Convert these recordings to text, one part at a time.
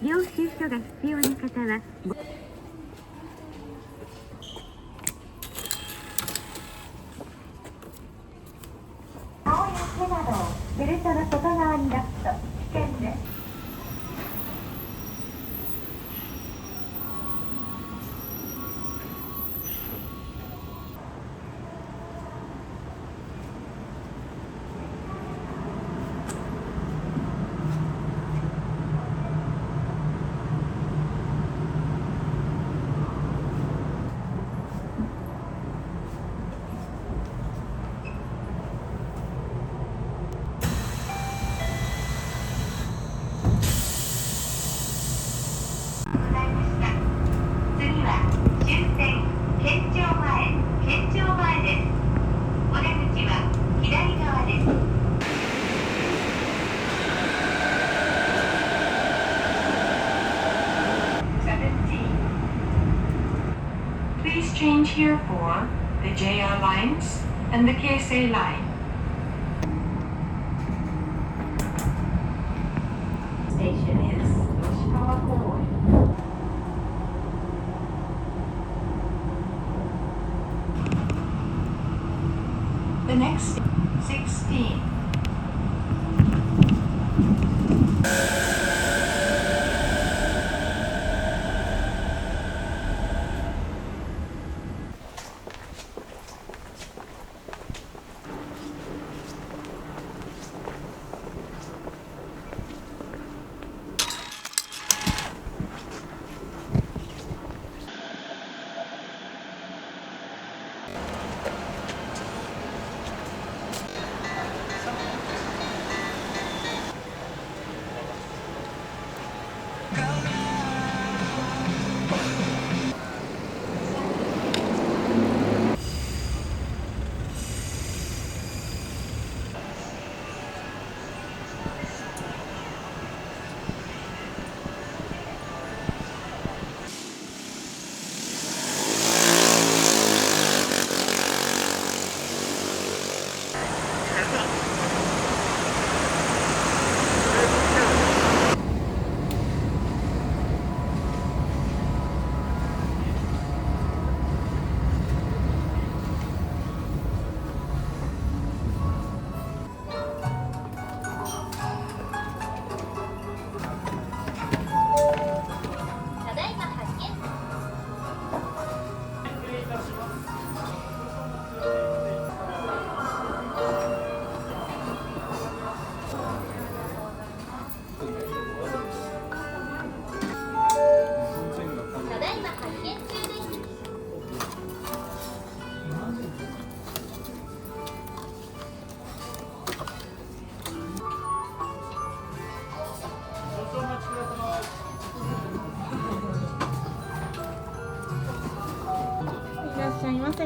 領収書が必要な方は青や手などをベルトの外側に出すと危険です。Please change here for the JR lines and the KSA line. Station is Yoshikawa Kogoi. The next 16.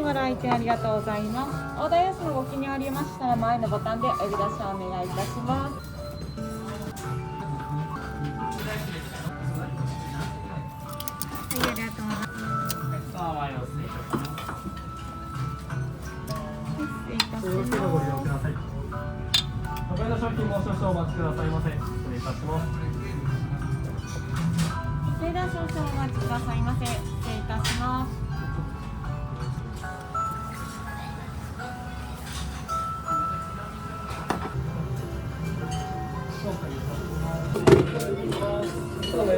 ご来店ありがとうございます。オーダー用紙のご記入ありましたら前のボタンでお呼び出しをお願いいたします。ありがとうございます。失礼いたします。ご利用ください。他の商品も少々お待ちくださいませ。失礼いたします。それでは少々お待ちくださいませ。失礼いたします。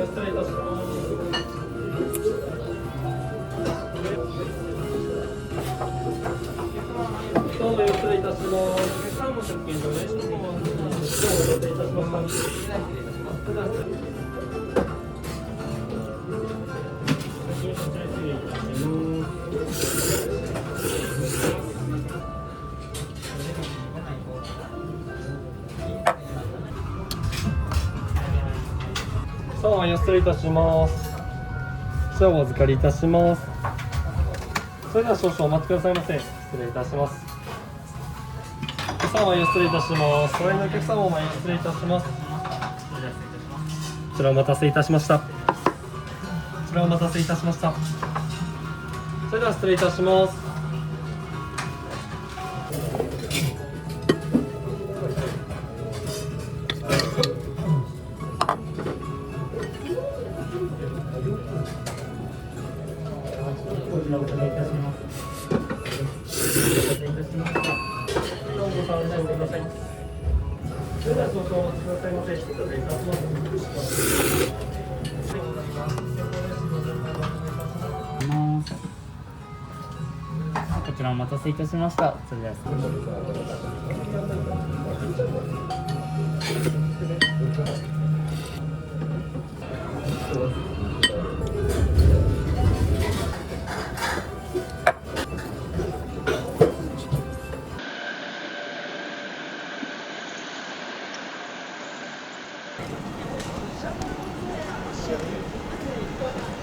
失礼いたします。どうも失礼いたします。お客様も出勤場です。どうも失礼いたします。失礼いたします。じゃあお預かりいたします。それでは少々お待ちくださいませ。失礼いたします。お客様失礼いたします。お隣のお客様も失礼いたします。こちらお待たせいたしました。こちらお待たせいたしました。それでは失礼いたします。こちらお伺いいたします。どうぞお楽しみください。それでは少々お待ちくださいませ。失礼いたします。こちらお待たせいたしました。それでは失礼します。